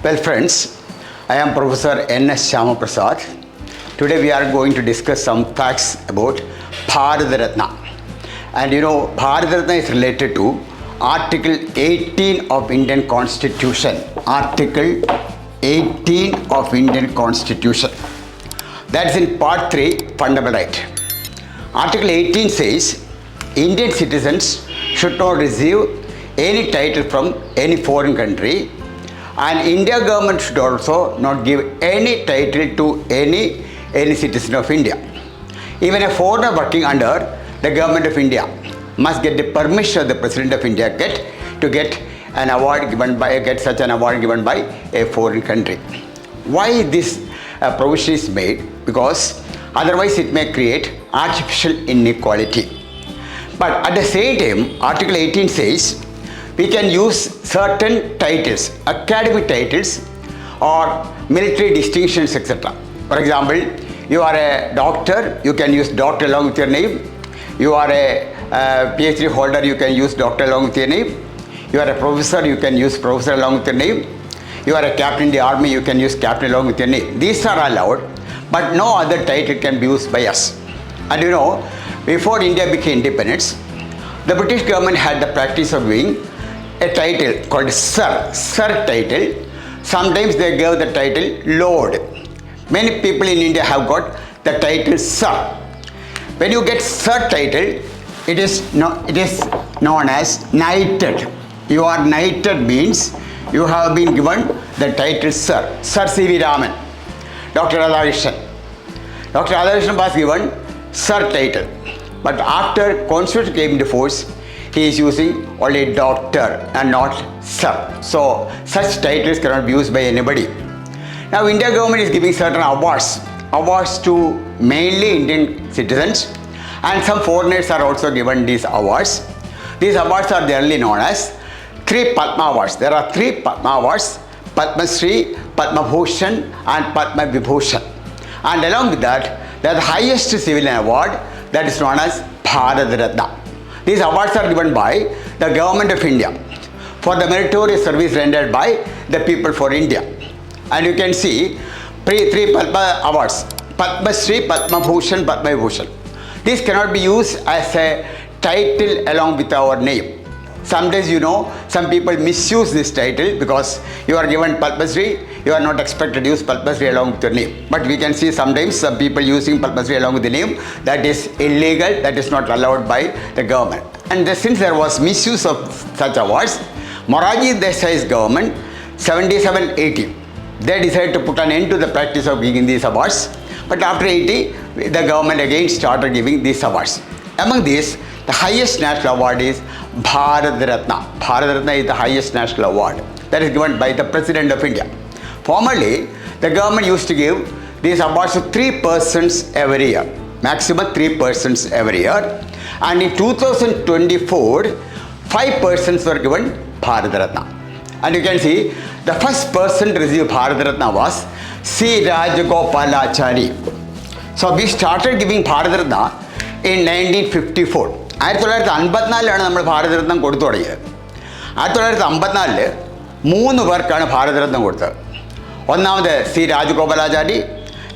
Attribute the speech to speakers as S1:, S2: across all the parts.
S1: Well, friends, I am Professor N.S. Shamaprasad. Today we are going to discuss some facts about Bharat Ratna. And Bharat Ratna is related to Article 18 of Indian Constitution. Article 18 of Indian Constitution. That is in Part 3, Fundamental Right. Article 18 says, Indian citizens should not receive any title from any foreign country, and India government should also not give any title to any citizen of India. Even a foreigner working under the government of India must get the permission of the President of India to get such an award given by a foreign country. Why this provision is made? Because otherwise it may create artificial inequality. But at the same time, Article 18 says we can use certain titles, academic titles or military distinctions, etc. For example, you are a doctor, you can use doctor along with your name. You are a PhD holder, you can use doctor along with your name. You are a professor, you can use professor along with your name. You are a captain in the army, you can use captain along with your name. These are allowed, but no other title can be used by us. And before India became independence, the British government had the practice of giving a title called Sir title. Sometimes they gave the title Lord. Many people in India have got the title Sir. When you get Sir title, it is known as knighted. You are knighted means you have been given the title Sir. Sir C.V. Raman, Dr. Radhakrishnan. Dr. Radhakrishnan was given Sir title. But after Constitution came into force, he is using only doctor and not Sir. So such titles cannot be used by anybody. Now India government is giving certain awards to mainly Indian citizens, and some foreigners are also given these awards. These awards are generally known as three Padma Awards. There are three Padma Awards: Padma Shri, Padma Bhushan and Padma Vibhushan. And along with that, the highest civilian award, that is known as Bharat Ratna. These awards are given by the government of India for the meritorious service rendered by the people for India. And you can see three Padma Awards: Padma Shri, Padma Bhushan, Padma Vibhushan. These cannot be used as a title along with our name. Sometimes some people misuse this title because you are given Padma Shri, you are not expected to use Padma Shri along with your name. But we can see sometimes some people using Padma Shri along with the name. That is illegal, that is not allowed by the government. And since there was misuse of such awards, Morarji Desai's government, 77-80, they decided to put an end to the practice of giving these awards. But after 80, the government again started giving these awards. Among these, the highest national award is Bharat Ratna. Bharat Ratna is the highest national award that is given by the President of India. Formerly, the government used to give these awards to 3 persons every year, maximum 3 persons every year. And in 2024, 5 persons were given Bharat Ratna. And you can see the first person to receive Bharat Ratna was C. Rajagopalachari. So we started giving Bharat Ratna in 1954. 1954 നമ്മൾ ഭാരതരത്നം കൊടുത്തു തുടങ്ങിയത്. 1954 3 പേർക്കാണ് ഭാരതരത്നം കൊടുത്തത്. ഒന്നാമത് C Rajagopalachari,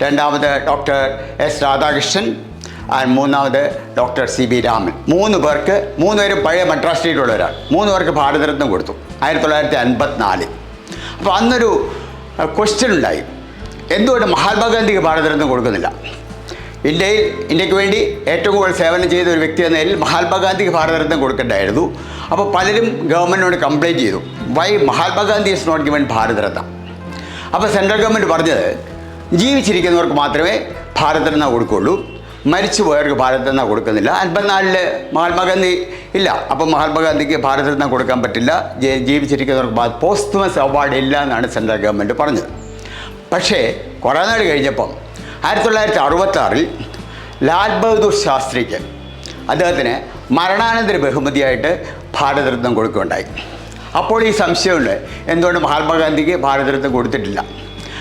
S1: രണ്ടാമത് doctor S Radhakrishnan, മൂന്നാമത് doctor C B Raman. 3 പേരും പഴയ മദ്രാസ് സ്റ്റേറ്റിലുള്ളവരാണ്. 3 പേർക്ക് ഭാരതരത്നം കൊടുത്തു 1954. അപ്പോൾ അന്നൊരു ക്വസ്റ്റ്യൻ ഉണ്ടായി, എന്തുകൊണ്ട് മഹാത്മാഗാന്ധിക്ക് ഭാരതരത്നം കൊടുക്കുന്നില്ല? ഇന്ത്യക്ക് വേണ്ടി ഏറ്റവും കൂടുതൽ സേവനം ചെയ്ത ഒരു വ്യക്തി എന്ന നിലയിൽ മഹാത്മാഗാന്ധിക്ക് ഭാരതരത്നം കൊടുക്കേണ്ടായിരുന്നു. അപ്പോൾ പലരും ഗവൺമെൻറ്റിനോട് കംപ്ലയിൻറ്റ് ചെയ്തു, why Mahatma Gandhi is not given Bharat Ratna. അപ്പോൾ സെൻട്രൽ ഗവൺമെൻറ് പറഞ്ഞത് ജീവിച്ചിരിക്കുന്നവർക്ക് മാത്രമേ ഭാരതരത്ന കൊടുക്കുകയുള്ളൂ, മരിച്ചു പോയവർക്ക് ഭാരതരത്ന കൊടുക്കുന്നില്ല. 54 മഹാത്മാഗാന്ധി ഇല്ല, അപ്പോൾ മഹാത്മാഗാന്ധിക്ക് ഭാരതരത്ന കൊടുക്കാൻ പറ്റില്ല, ജീവിച്ചിരിക്കുന്നവർക്ക് പോസ്റ്റ്മസ് അവാർഡ് ഇല്ല എന്നാണ് സെൻട്രൽ ഗവൺമെൻറ് പറഞ്ഞത്. പക്ഷേ കുറേ നാൾ കഴിഞ്ഞപ്പം 1966 ലാൽ ബഹദൂർ ശാസ്ത്രിക്ക് അദ്ദേഹത്തിന് മരണാനന്തര ബഹുമതിയായിട്ട് ഭാരതരത്നം കൊടുക്കുകയുണ്ടായി. അപ്പോൾ ഈ സംശയമുണ്ട്, എന്തുകൊണ്ട് മഹാത്മാഗാന്ധിക്ക് ഭാരതരത്നം കൊടുത്തിട്ടില്ല.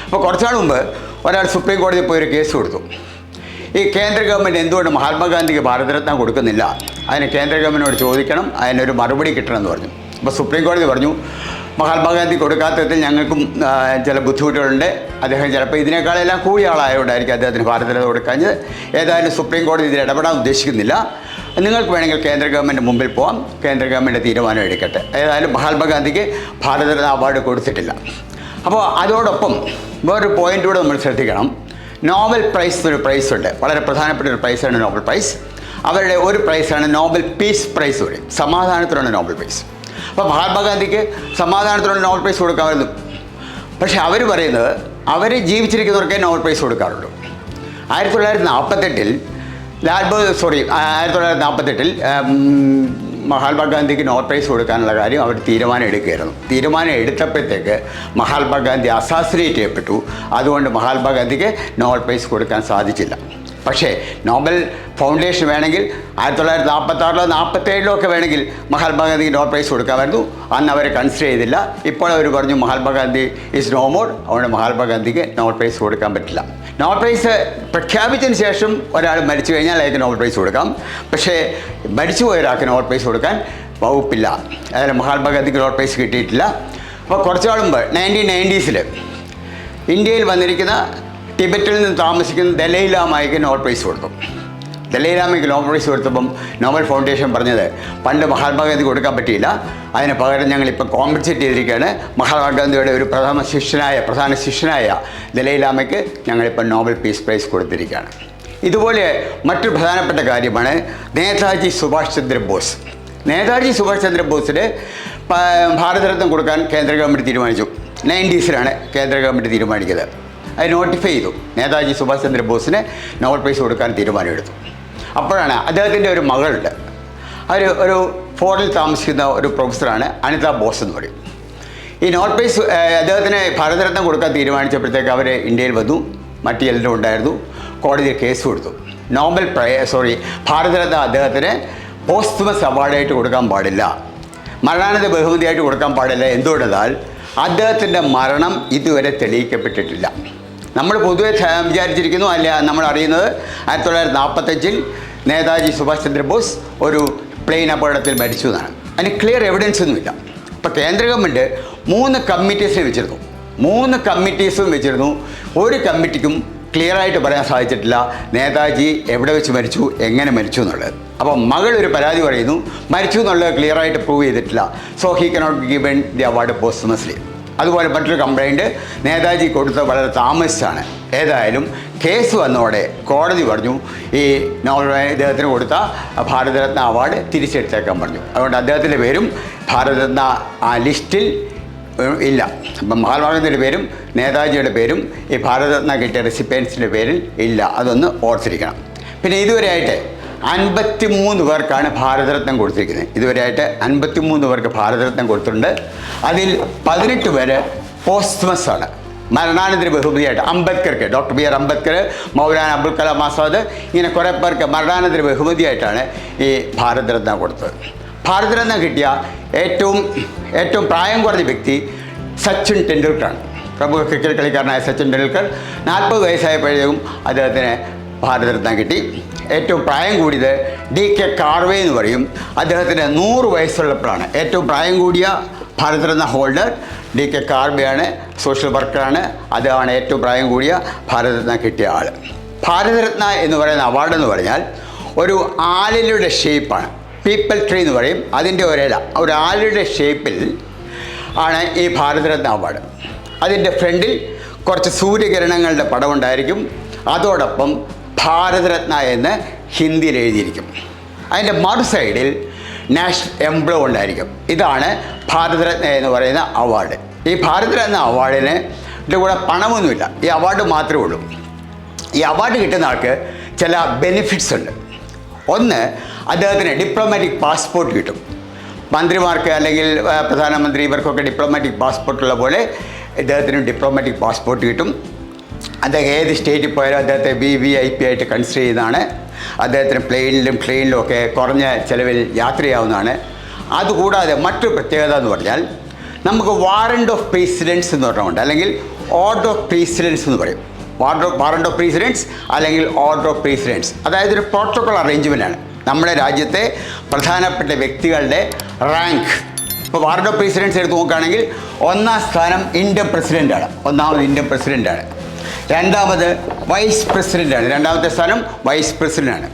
S1: അപ്പോൾ കുറച്ചുനാൾ മുമ്പ് ഒരാൾ സുപ്രീം കോടതിയിൽ പോയൊരു കേസ് കൊടുത്തു. ഈ കേന്ദ്ര ഗവൺമെൻറ് എന്തുകൊണ്ട് മഹാത്മാഗാന്ധിക്ക് ഭാരതരത്നം കൊടുക്കുന്നില്ല, അതിന് കേന്ദ്ര ഗവൺമെൻറ്റിനോട് ചോദിക്കണം, അതിനൊരു മറുപടി കിട്ടണമെന്ന് പറഞ്ഞു. അപ്പോൾ സുപ്രീം കോടതി പറഞ്ഞു, മഹാത്മാഗാന്ധി കൊടുക്കാത്തതിൽ ഞങ്ങൾക്കും ചില ബുദ്ധിമുട്ടുകളുണ്ട്. അദ്ദേഹം ചിലപ്പോൾ ഇതിനേക്കാളെല്ലാം കൂടിയ ആളായതുകൊണ്ടായിരിക്കും അദ്ദേഹത്തിന് ഭാരതരത്ന കൊടുക്കാഞ്ഞത്. ഏതായാലും സുപ്രീം കോടതി ഇതിൽ ഇടപെടാൻ ഉദ്ദേശിക്കുന്നില്ല. നിങ്ങൾക്ക് വേണമെങ്കിൽ കേന്ദ്ര ഗവൺമെൻറ് മുമ്പിൽ പോകാം, കേന്ദ്ര ഗവൺമെൻറ് തീരുമാനം എടുക്കട്ടെ. ഏതായാലും മഹാത്മാഗാന്ധിക്ക് ഭാരതരത്ന അവാർഡ് കൊടുത്തിട്ടില്ല. അപ്പോൾ അതോടൊപ്പം വേറൊരു പോയിൻ്റ് കൂടെ നമ്മൾ ശ്രദ്ധിക്കണം. നോബൽ പ്രൈസ് എന്നൊരു പ്രൈസ് ഉണ്ട്, വളരെ പ്രധാനപ്പെട്ട ഒരു പ്രൈസാണ് നോബൽ പ്രൈസ്. അവരുടെ ഒരു പ്രൈസാണ് നോബൽ പീസ് പ്രൈസ് പറയും, സമാധാനത്തിനുള്ള നോബൽ പ്രൈസ്. അപ്പോൾ മഹാത്മാഗാന്ധിക്ക് സമാധാനത്തിനുള്ള നോബൽ പ്രൈസ് കൊടുക്കാമായിരുന്നു. പക്ഷേ അവർ പറയുന്നത് അവർ ജീവിച്ചിരിക്കുന്നവർക്കേ നോബൽ പ്രൈസ് കൊടുക്കാറുള്ളൂ. 1948 മഹാത്മാഗാന്ധിക്ക് നോബൽ പ്രൈസ് കൊടുക്കാനുള്ള കാര്യം അവർ തീരുമാനം എടുക്കുകയായിരുന്നു. തീരുമാനം എടുത്തപ്പോഴത്തേക്ക് മഹാത്മാഗാന്ധി അസാസിനേറ്റ് ചെയ്യപ്പെട്ടു. അതുകൊണ്ട് മഹാത്മാഗാന്ധിക്ക് നോബൽ പ്രൈസ് കൊടുക്കാൻ സാധിച്ചില്ല. പക്ഷേ നോബൽ ഫൗണ്ടേഷൻ വേണമെങ്കിൽ 1946 47 ഒക്കെ വേണമെങ്കിൽ മഹാത്മാഗാന്ധിക്ക് നോബൽ പ്രൈസ് കൊടുക്കാമായിരുന്നു. അന്ന് അവരെ കൺസിഡർ ചെയ്തില്ല. ഇപ്പോൾ അവർ പറഞ്ഞു മഹാത്മാഗാന്ധി ഈസ് നോ മോർ, അതുകൊണ്ട് മഹാത്മാഗാന്ധിക്ക് നോബൽ പ്രൈസ് കൊടുക്കാൻ പറ്റില്ല. നോബൽ പ്രൈസ് പ്രഖ്യാപിച്ചതിന് ശേഷം ഒരാൾ മരിച്ചു കഴിഞ്ഞാൽ അയാൾക്ക് നോബൽ പ്രൈസ് കൊടുക്കാം. പക്ഷേ മരിച്ചുപോയ ഒരാൾക്ക് നോബൽ പ്രൈസ് കൊടുക്കാൻ വകുപ്പില്ല. അതായത് മഹാത്മാഗാന്ധിക്ക് നോബൽ പ്രൈസ് കിട്ടിയിട്ടില്ല. അപ്പോൾ കുറച്ച് നാൾ മുമ്പ് 1990s ഇന്ത്യയിൽ വന്നിരിക്കുന്ന ടിബറ്റിൽ നിന്ന് താമസിക്കുന്ന ദലൈലാമയ്ക്ക് നോബൽ പ്രൈസ് കൊടുത്തു. ദലൈലാമയ്ക്ക് നോബൽ പ്രൈസ് കൊടുത്തപ്പം നോബൽ ഫൗണ്ടേഷൻ പറഞ്ഞത് പണ്ട് മഹാത്മാഗാന്ധി കൊടുക്കാൻ പറ്റിയില്ല, അതിന് പകരം ഞങ്ങളിപ്പോൾ കോമ്പൻസേറ്റ് ചെയ്തിരിക്കുകയാണ്. മഹാത്മാഗാന്ധിയുടെ ഒരു പ്രധാന ശിഷ്യനായ ദലൈലാമയ്ക്ക് ഞങ്ങളിപ്പോൾ നോബൽ പീസ് പ്രൈസ് കൊടുത്തിരിക്കുകയാണ്. ഇതുപോലെ മറ്റൊരു പ്രധാനപ്പെട്ട കാര്യമാണ് നേതാജി സുഭാഷ് ചന്ദ്രബോസ്. നേതാജി സുഭാഷ് ചന്ദ്രബോസിന് ഭാരതരത്നം കൊടുക്കാൻ കേന്ദ്ര ഗവൺമെൻറ് തീരുമാനിച്ചു. 90s കേന്ദ്ര ഗവൺമെൻറ് തീരുമാനിക്കുന്നത്. അത് നോട്ടിഫൈ ചെയ്തു. നേതാജി സുഭാഷ് ചന്ദ്രബോസിന് നോബൽ പ്രൈസ് കൊടുക്കാൻ തീരുമാനമെടുത്തു. അപ്പോഴാണ് അദ്ദേഹത്തിൻ്റെ ഒരു മകളുണ്ട്, ഒരു ഫോറിൽ താമസിക്കുന്ന ഒരു പ്രൊഫസറാണ് അനിത ബോസ് എന്ന് പറയും. ഈ നോബൽ പ്രൈസ് അദ്ദേഹത്തിന് ഭാരതരത്നം കൊടുക്കാൻ തീരുമാനിച്ചപ്പോഴത്തേക്ക് അവർ ഇന്ത്യയിൽ വന്നു, മറ്റു ചിലരും ഉണ്ടായിരുന്നു. കോടതിയിൽ കേസ് കൊടുത്തു. ഭാരതരത്ന അദ്ദേഹത്തിന് പോസ്റ്റ്മസ് അവാർഡായിട്ട് കൊടുക്കാൻ പാടില്ല, മരണാനന്തര ബഹുമതിയായിട്ട് കൊടുക്കാൻ പാടില്ല. എന്തുകൊണ്ടെന്നാൽ അദ്ദേഹത്തിൻ്റെ മരണം ഇതുവരെ തെളിയിക്കപ്പെട്ടിട്ടില്ല. നമ്മൾ പൊതുവെ വിചാരിച്ചിരിക്കുന്നു, അല്ല നമ്മൾ അറിയുന്നത് 1945 നേതാജി സുഭാഷ് ചന്ദ്രബോസ് ഒരു പ്ലെയിൻ അപകടത്തിൽ മരിച്ചു എന്നാണ്. അതിന് ക്ലിയർ എവിഡൻസ് ഒന്നുമില്ല. ഇപ്പോൾ കേന്ദ്ര ഗവൺമെൻറ് 3 കമ്മിറ്റീസിനെ വെച്ചിരുന്നു. 3 കമ്മിറ്റീസും വെച്ചിരുന്നു. ഒരു കമ്മിറ്റിക്കും ക്ലിയറായിട്ട് പറയാൻ സാധിച്ചിട്ടില്ല നേതാജി എവിടെ വെച്ച് മരിച്ചു, എങ്ങനെ മരിച്ചു എന്നുള്ളത്. അപ്പോൾ മകൾ ഒരു പരാതി പറയുന്നു, മരിച്ചു എന്നുള്ളത് ക്ലിയറായിട്ട് പ്രൂവ് ചെയ്തിട്ടില്ല. So he cannot be given the award പോസ്റ്റ്മസ്ലി. അതുപോലെ മറ്റൊരു കംപ്ലൈൻറ്റ് നേതാജി കൊടുത്തത് വളരെ താമസിച്ചാണ്. ഏതായാലും കേസ് വന്നതോടെ കോടതി പറഞ്ഞു ഈ ഇദ്ദേഹത്തിന് കൊടുത്ത ഭാരതരത്ന അവാർഡ് തിരിച്ചെടുത്തേക്കാൻ പറഞ്ഞു. അതുകൊണ്ട് അദ്ദേഹത്തിൻ്റെ പേരും ഭാരതരത്ന ആ ലിസ്റ്റിൽ ഇല്ല. അപ്പം മഹാത്മാഗാന്ധിയുടെ പേരും നേതാജിയുടെ പേരും ഈ ഭാരതരത്ന കിട്ടിയ റെസിപ്പിയൻസിൻ്റെ പേരിൽ ഇല്ല. അതൊന്ന് ഓർത്തിരിക്കണം. പിന്നെ ഇതുവരെയായിട്ട് 53 പേർക്കാണ് ഭാരതരത്നം കൊടുത്തിരിക്കുന്നത്. ഇതുവരെയായിട്ട് 53 പേർക്ക് ഭാരതരത്നം കൊടുത്തിട്ടുണ്ട്. അതിൽ 18 പേര് പോസ്റ്റ്മസ് ആണ്, മരണാനന്തര ബഹുമതിയായിട്ട്. അംബേദ്കർക്ക്, doctor B R Ambedkar, Maulana Abul Kalam Azad, ഇങ്ങനെ കുറേ പേർക്ക് മരണാനന്തര ബഹുമതിയായിട്ടാണ് ഈ ഭാരതരത്ന കൊടുത്തത്. ഭാരതരത്ന കിട്ടിയ ഏറ്റവും പ്രായം കുറഞ്ഞ വ്യക്തി സച്ചിൻ ടെണ്ടുൽക്കറാണ്. പ്രമുഖ ക്രിക്കറ്റ് കളിക്കാരനായ സച്ചിൻ ടെണ്ടുൽക്കർ 40 വയസ്സായപ്പോഴേക്കും അദ്ദേഹത്തിന് ഭാരതരത്ന കിട്ടി. ഏറ്റവും പ്രായം കൂടിയത് DK കാർവേ എന്ന് പറയും. അദ്ദേഹത്തിന് 100 വയസ്സുള്ളപ്പോഴാണ് ഏറ്റവും പ്രായം കൂടിയ ഭാരതരത്ന ഹോൾഡർ. DK കാർവെയാണ്, സോഷ്യൽ വർക്കറാണ്. അദ്ദേഹമാണ് ഏറ്റവും പ്രായം കൂടിയ ഭാരതരത്ന കിട്ടിയ ആൾ. ഭാരതരത്ന എന്ന് പറയുന്ന അവാർഡ് എന്ന് പറഞ്ഞാൽ ഒരു ആലിലയുടെ ഷേപ്പാണ്, പീപ്പിൾ ട്രീ എന്ന് പറയും. അതിൻ്റെ ഒരു ആലിയുടെ ഷേപ്പിൽ ആണ് ഈ ഭാരതരത്ന അവാർഡ്. അതിൻ്റെ ഫ്രണ്ടിൽ കുറച്ച് സൂര്യകിരണങ്ങളുടെ പടമുണ്ടായിരിക്കും. അതോടൊപ്പം ഭാരതരത്ന എന്ന് ഹിന്ദിയിൽ എഴുതിയിരിക്കും. അതിൻ്റെ മറു സൈഡിൽ നാഷണൽ എംബ്ലം ഉണ്ടായിരിക്കും. ഇതാണ് ഭാരതരത്ന എന്ന് പറയുന്ന അവാർഡ്. ഈ ഭാരതരത്ന അവാർഡിന് കൂടെ പണമൊന്നുമില്ല, ഈ അവാർഡ് മാത്രമേ ഉള്ളൂ. ഈ അവാർഡ് കിട്ടുന്ന ആൾക്ക് ചില ബെനിഫിറ്റ്സ് ഉണ്ട്. ഒന്ന്, അദ്ദേഹത്തിന് ഡിപ്ലോമാറ്റിക് പാസ്പോർട്ട് കിട്ടും. മന്ത്രിമാർക്ക് അല്ലെങ്കിൽ പ്രധാനമന്ത്രി ഇവർക്കൊക്കെ ഡിപ്ലോമാറ്റിക് പാസ്പോർട്ടുള്ള പോലെ ഇദ്ദേഹത്തിന് ഡിപ്ലോമാറ്റിക് പാസ്പോർട്ട് കിട്ടും. അദ്ദേഹം ഏത് സ്റ്റേറ്റിൽ പോയാലും അദ്ദേഹത്തെ VIP ആയിട്ട് കൺസിഡർ ചെയ്യുന്നതാണ്. അദ്ദേഹത്തിന് പ്ലെയിനിലും ട്രെയിനിലും ഒക്കെ കുറഞ്ഞ ചിലവിൽ യാത്ര ചെയ്യാവുന്നതാണ്. അതുകൂടാതെ മറ്റൊരു പ്രത്യേകത എന്ന് പറഞ്ഞാൽ നമുക്ക് വാറണ്ട് ഓഫ് പ്രസിഡൻസ് എന്ന് പറഞ്ഞുകൊണ്ട്, അല്ലെങ്കിൽ ഓർഡർ ഓഫ് പ്രസിഡൻസ് എന്ന് പറയും. വാറണ്ട് ഓഫ് പ്രസിഡൻസ് അല്ലെങ്കിൽ ഓർഡർ ഓഫ് പ്രസിഡൻസ്, അതായത് ഒരു പ്രോട്ടോകോൾ അറേഞ്ച്മെൻ്റാണ്. നമ്മുടെ രാജ്യത്തെ പ്രധാനപ്പെട്ട വ്യക്തികളുടെ റാങ്ക്, ഇപ്പോൾ വാർഡ് ഓഫ് പ്രസിഡൻസ് എടുത്ത് നോക്കുകയാണെങ്കിൽ ഒന്നാം സ്ഥാനം ഇന്ത്യൻ പ്രസിഡൻ്റാണ്, ഒന്നാമത് ഇന്ത്യൻ പ്രസിഡൻ്റാണ്. രണ്ടാമത് വൈസ് പ്രസിഡൻ്റാണ്, രണ്ടാമത്തെ സ്ഥാനം വൈസ് പ്രസിഡൻ്റാണ്.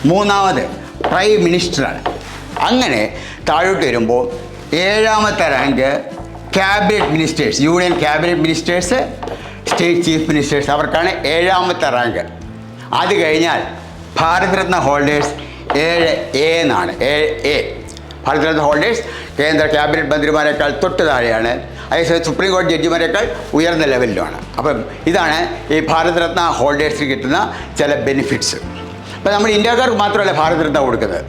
S1: മൂന്നാമത് പ്രൈം മിനിസ്റ്ററാണ്. അങ്ങനെ താഴോട്ട് വരുമ്പോൾ ഏഴാമത്തെ rank cabinet ministers, union cabinet ministers, state chief ministers, അവർക്കാണ് ഏഴാമത്തെ റാങ്ക്. അത് കഴിഞ്ഞാൽ ഭാരതരത്ന ഹോൾഡേഴ്സ് 7A എന്നാണ്, 7A. ഭാരതരത്ന ഹോൾഡേഴ്സ് കേന്ദ്ര ക്യാബിനറ്റ് മന്ത്രിമാരെക്കാൾ തൊട്ട് താഴെയാണ്, അതേസമയം സുപ്രീം കോടതി ജഡ്ജിമാരെക്കാൾ ഉയർന്ന ലെവലിലുമാണ്. അപ്പം ഇതാണ് ഈ ഭാരതരത്ന ഹോൾഡേഴ്സിന് കിട്ടുന്ന ചില ബെനിഫിറ്റ്സ്. അപ്പം നമ്മൾ ഇന്ത്യക്കാർക്ക് മാത്രമല്ല ഭാരതരത്ന കൊടുക്കുന്നത്,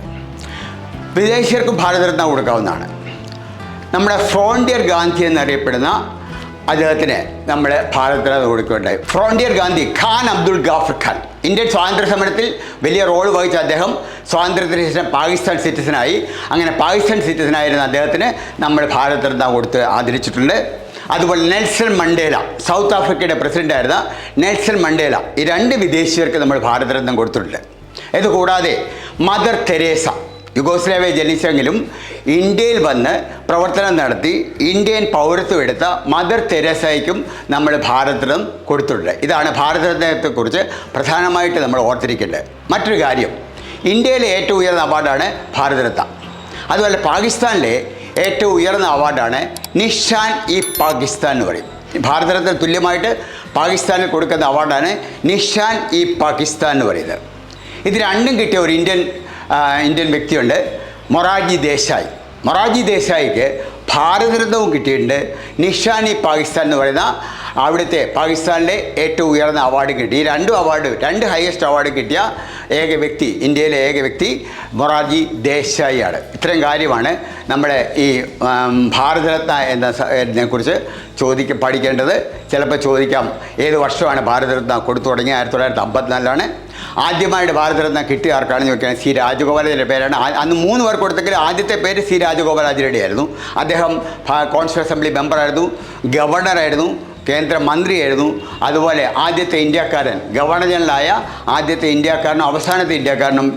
S1: വിദേശീയർക്കും ഭാരതരത്ന കൊടുക്കാവുന്നതാണ്. നമ്മുടെ ഫ്രോണ്ടിയർ ഗാന്ധി എന്നറിയപ്പെടുന്ന അദ്ദേഹത്തിന് നമ്മൾ ഭാരതരത്ന കൊടുക്കുകയുണ്ടായി. ഫ്രോണ്ടിയർ ഗാന്ധി ഖാൻ അബ്ദുൾ ഗാഫർ ഖാൻ, ഇന്ത്യൻ സ്വാതന്ത്ര്യ സമരത്തിൽ വലിയ റോൾ വഹിച്ച അദ്ദേഹം സ്വാതന്ത്ര്യത്തിന് ശേഷം പാകിസ്ഥാൻ സിറ്റിസനായി. അങ്ങനെ പാകിസ്ഥാൻ സിറ്റിസനായിരുന്ന അദ്ദേഹത്തിന് നമ്മൾ ഭാരതരത്ന കൊടുത്ത് ആദരിച്ചിട്ടുണ്ട്. അതുപോലെ നെൽസൺ മണ്ടേല, സൗത്ത് ആഫ്രിക്കയുടെ പ്രസിഡൻ്റായിരുന്ന നെൽസൺ മണ്ടേല, ഈ 2 വിദേശീയർക്ക് നമ്മൾ ഭാരതരത്നം കൊടുത്തിട്ടുണ്ട്. ഇതുകൂടാതെ മദർ തെരേസ, യുഗോസ്ലാവിയ ജനിച്ചെങ്കിലും ഇന്ത്യയിൽ വന്ന് പ്രവർത്തനം നടത്തി ഇന്ത്യൻ പൗരത്വം എടുത്ത മദർ തെരേസയ്ക്കും നമ്മൾ ഭാരതരത്നം കൊടുത്തിട്ടുണ്ട്. ഇതാണ് ഭാരതരത്നത്തെക്കുറിച്ച് പ്രധാനമായിട്ട് നമ്മൾ ഓർത്തിരിക്കേണ്ടത്. മറ്റൊരു കാര്യം, ഇന്ത്യയിലെ ഏറ്റവും ഉയർന്ന അവാർഡാണ് ഭാരതരത്ന. അതുപോലെ പാകിസ്ഥാനിലെ ഏറ്റവും ഉയർന്ന അവാർഡാണ് നിഷാൻ ഇ പാകിസ്ഥാൻ എന്ന് പറയും. ഭാരതരത്ന തുല്യമായിട്ട് പാകിസ്ഥാനിൽ കൊടുക്കുന്ന അവാർഡാണ് നിഷാൻ ഇ പാകിസ്ഥാൻ എന്ന് പറയുന്നത്. ഇത് രണ്ടും കിട്ടിയ ഒരു ഇന്ത്യൻ വ്യക്തിയുണ്ട്, മൊറാർജി ദേശായി. മൊറാർജി ദേശായിക്ക് ഭാരതരത്നവും കിട്ടിയിട്ടുണ്ട്, നിഷാൻ ഇ പാകിസ്ഥാൻ എന്ന് പറയുന്ന അവിടുത്തെ പാകിസ്ഥാനിലെ ഏറ്റവും ഉയർന്ന അവാർഡ് കിട്ടി. ഈ 2 ഹയസ്റ്റ് അവാർഡ് കിട്ടിയ ഏക വ്യക്തി, ഇന്ത്യയിലെ ഏക വ്യക്തി മൊറാർജി ദേശായിയാണ്. ഇത്രയും കാര്യമാണ് നമ്മുടെ ഈ ഭാരതരത്ന എന്നതിനെക്കുറിച്ച് പഠിക്കേണ്ടത്. ചിലപ്പോൾ ചോദിക്കാം, ഏത് വർഷമാണ് ഭാരതരത്ന കൊടുത്തു തുടങ്ങിയത്? 1954 ആദ്യമായിട്ട് ഭാരതരത്ന കിട്ടിയ ആർക്കാണെന്ന് ചോദിക്കുകയാണെങ്കിൽ സി രാജഗോപാലാചാര്യ പേരാണ്. അന്ന് 3 പേർ കൊടുത്തെങ്കിൽ ആദ്യത്തെ പേര് സി രാജഗോപാലാചാര്യയുടെ ആയിരുന്നു. അദ്ദേഹം കോൺസ്റ്റിറ്റ്യൂഷൻ അസംബ്ലി മെമ്പറായിരുന്നു, ഗവർണറായിരുന്നു, കേന്ദ്രമന്ത്രിയായിരുന്നു. അതുപോലെ ആദ്യത്തെ ഇന്ത്യക്കാരൻ, ഗവർണർ ജനറലായ ആദ്യത്തെ ഇന്ത്യക്കാരനും അവസാനത്തെ ഇന്ത്യക്കാരനും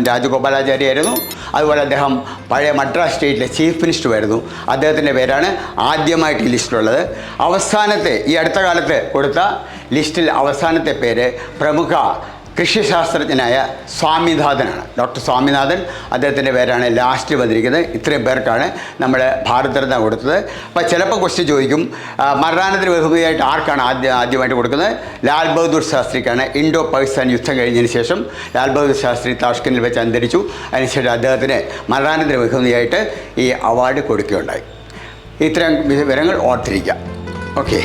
S1: രാജഗോപാലാചാര്യയായിരുന്നു. അതുപോലെ അദ്ദേഹം പഴയ മദ്രാസ് സ്റ്റേറ്റിലെ ചീഫ് മിനിസ്റ്ററുമായിരുന്നു. അദ്ദേഹത്തിൻ്റെ പേരാണ് ആദ്യമായിട്ട് ഈ ലിസ്റ്റിലുള്ളത്. അവസാനത്തെ ഈ അടുത്ത കാലത്ത് കൊടുത്ത ലിസ്റ്റിൽ അവസാനത്തെ പേര് പ്രമുഖ കൃഷിശാസ്ത്രജ്ഞനായ സ്വാമിനാഥനാണ്, ഡോക്ടർ സ്വാമിനാഥൻ. അദ്ദേഹത്തിൻ്റെ പേരാണ് ലാസ്റ്റ് വന്നിരിക്കുന്നത്. ഇത്രയും പേർക്കാണ് നമ്മൾ ഭാരതരത്ന കൊടുത്തത്. അപ്പോൾ ചിലപ്പോൾ ക്വസ്റ്റ്യൻ ചോദിക്കും, മരണാനന്തര ബഹുമതിയായിട്ട് ആർക്കാണ് ആദ്യമായിട്ട് കൊടുക്കുന്നത്? ലാൽ ബഹദൂർ ശാസ്ത്രിക്കാണ്. ഇൻഡോ പാകിസ്ഥാൻ യുദ്ധം കഴിഞ്ഞതിന് ശേഷം ലാൽ ബഹദൂർ ശാസ്ത്രി താഷ്കണ്ടിൽ വെച്ച് അന്തരിച്ചു. അതിനുശേഷം അദ്ദേഹത്തിന് മരണാനന്തര ബഹുമതിയായിട്ട് ഈ അവാർഡ് കൊടുക്കുകയുണ്ടായി. ഇത്തരം വിവരങ്ങൾ ഓർത്തിരിക്കുക. ഓക്കെ.